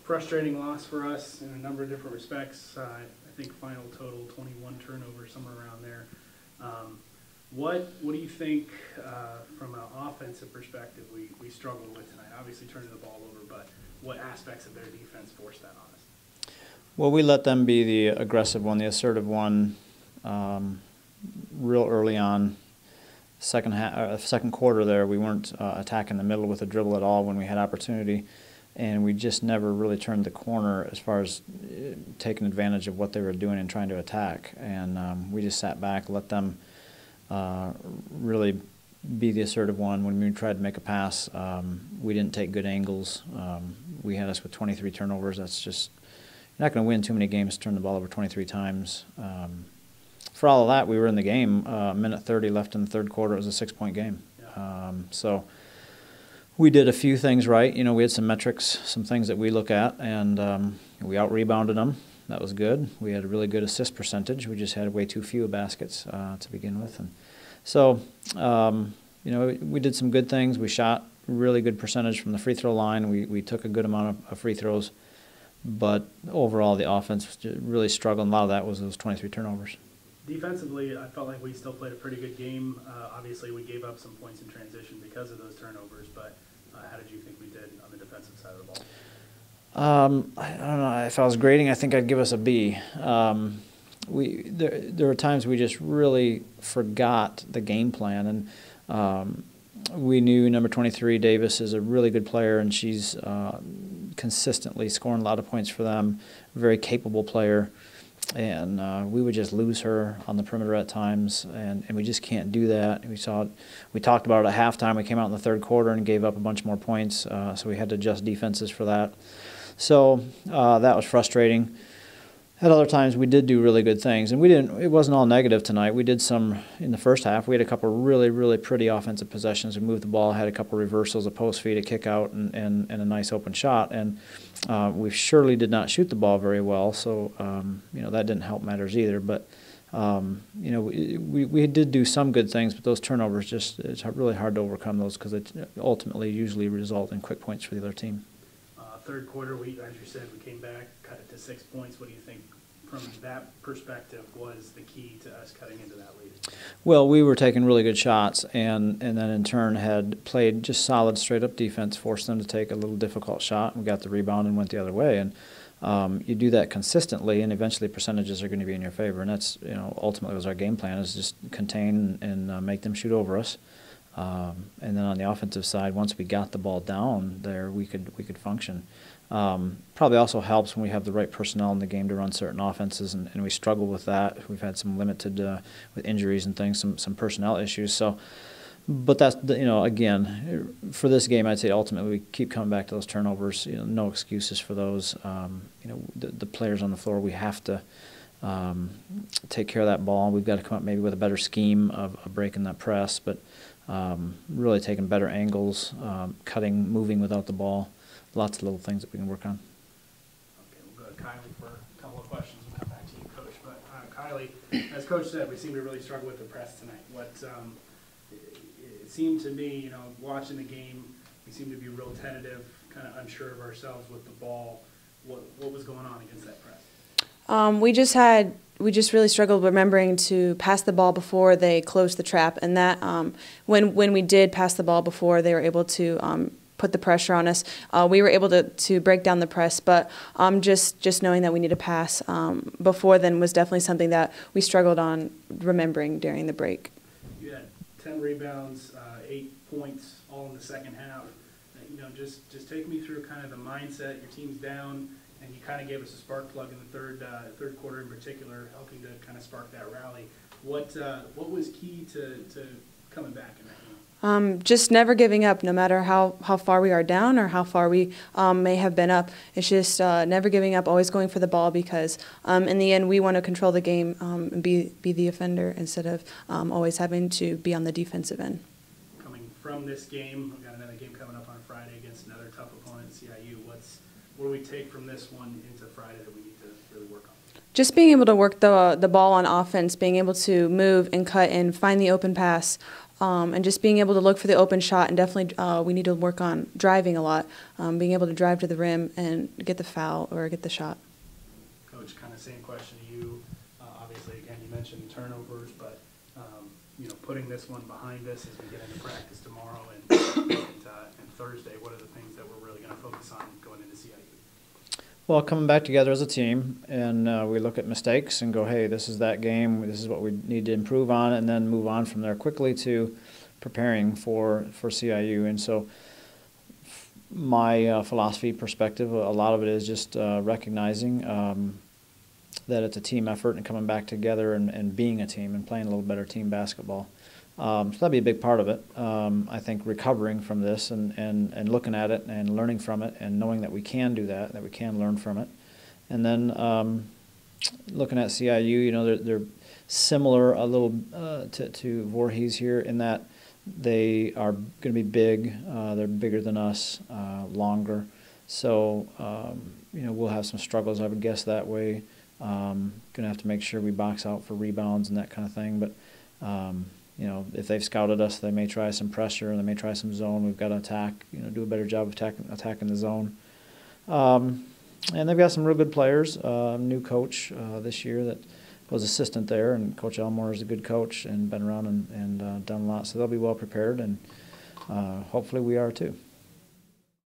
frustrating loss for us in a number of different respects. I think final total 21 turnovers, somewhere around there. What do you think from an offensive perspective we struggled with tonight? Obviously turning the ball over, but what aspects of their defense forced that on us? Well, we let them be the aggressive one, the assertive one, real early on. Second quarter there, we weren't attacking the middle with a dribble at all when we had opportunity, and we just never really turned the corner as far as taking advantage of what they were doing and trying to attack. And we just sat back, let them really be the assertive one. When we tried to make a pass, we didn't take good angles. We had us with 23 turnovers. That's just, you're not going to win too many games to turn the ball over 23 times. For all of that, we were in the game. Minute 30 left in the third quarter. It was a 6-point game. So we did a few things right. You know, we had some metrics, some things that we look at, and we out-rebounded them. That was good. We had a really good assist percentage. We just had way too few baskets to begin with. And so, you know, we did some good things. We shot really good percentage from the free throw line. We took a good amount of free throws. But overall, the offense really struggled. A lot of that was those 23 turnovers. Defensively, I felt like we still played a pretty good game. Obviously, we gave up some points in transition because of those turnovers, but how did you think we did on the defensive side of the ball? I don't know. If I was grading, I think I'd give us a B. There were times we just really forgot the game plan, and we knew number 23, Davis, is a really good player, and she's consistently scoring a lot of points for them, a very capable player. And we would just lose her on the perimeter at times, and we just can't do that. We talked about it at halftime. We came out in the third quarter and gave up a bunch more points, so we had to adjust defenses for that. So that was frustrating. At other times, we did do really good things, and it wasn't all negative tonight. We did some in the first half. We had a couple of really, really pretty offensive possessions. We moved the ball, had a couple of reversals, a post feed, a kick out, and a nice open shot. And we surely did not shoot the ball very well, so you know, that didn't help matters either. But you know, we did do some good things, but those turnovers, it's really hard to overcome those because it ultimately usually result in quick points for the other team. Third quarter, as you said, we came back, cut it to 6 points. What do you think from that perspective was the key to us cutting into that lead? Well, we were taking really good shots, and then in turn had played just solid straight-up defense, forced them to take a little difficult shot, and we got the rebound and went the other way. And you do that consistently, and eventually percentages are going to be in your favor. And that's, you know, ultimately was our game plan, is just contain and make them shoot over us. And then on the offensive side, once we got the ball down there, we could function. Probably also helps when we have the right personnel in the game to run certain offenses, and we struggle with that. We've had some limited with injuries and things, some personnel issues. So, but that's, you know, again, for this game, I'd say ultimately we keep coming back to those turnovers. You know, no excuses for those. You know, the players on the floor, we have to take care of that ball. We've got to come up maybe with a better scheme of breaking that press, but really taking better angles, cutting, moving without the ball. Lots of little things that we can work on. Okay, we'll go to Kylee for a couple of questions and come back to you, Coach. But Kylee, as Coach said, we seem to really struggle with the press tonight. What it seemed to me, you know, watching the game, we seemed to be real tentative, kind of unsure of ourselves with the ball. What was going on against that press? We just really struggled remembering to pass the ball before they closed the trap, and that when we did pass the ball before they were able to put the pressure on us, we were able to break down the press. But just knowing that we need to pass before then was definitely something that we struggled on remembering during the break. You had 10 rebounds, 8 points, all in the second half. You know, just take me through kind of the mindset. Your team's down, and you kind of gave us a spark plug in the third quarter in particular, helping to kind of spark that rally. What was key to coming back in that game? Just never giving up, no matter how far we are down or how far we may have been up. It's just never giving up, always going for the ball, because in the end we want to control the game and be the offender instead of always having to be on the defensive end. Coming from this game, we've got another game coming up on Friday against another tough opponent, CIU. What do we take from this one into Friday that we need to really work on? Just being able to work the ball on offense, being able to move and cut and find the open pass, and just being able to look for the open shot. And definitely we need to work on driving a lot, being able to drive to the rim and get the foul or get the shot. Coach, kind of same question to you. Obviously, again, you mentioned turnovers, but you know, putting this one behind us as we get into practice tomorrow and Thursday, what are the things that we're really going to focus on going into CIU? Well, coming back together as a team, and we look at mistakes and go, hey, this is that game, this is what we need to improve on, and then move on from there quickly to preparing for CIU. And so my philosophy perspective, a lot of it is just recognizing that it's a team effort and coming back together and being a team and playing a little better team basketball. So that'd be a big part of it. I think recovering from this and looking at it and learning from it and knowing that we can do that we can learn from it. And then looking at CIU, you know, they're similar a little to Voorhees here in that they are going to be big. They're bigger than us, longer. So, you know, we'll have some struggles, I would guess, that way. Going to have to make sure we box out for rebounds and that kind of thing. But, you know, if they've scouted us, they may try some pressure and they may try some zone. We've got to attack, you know, do a better job of attacking the zone. And they've got some real good players. New coach this year that was assistant there, and Coach Elmore is a good coach and been around and done a lot. So they'll be well prepared, and hopefully we are too.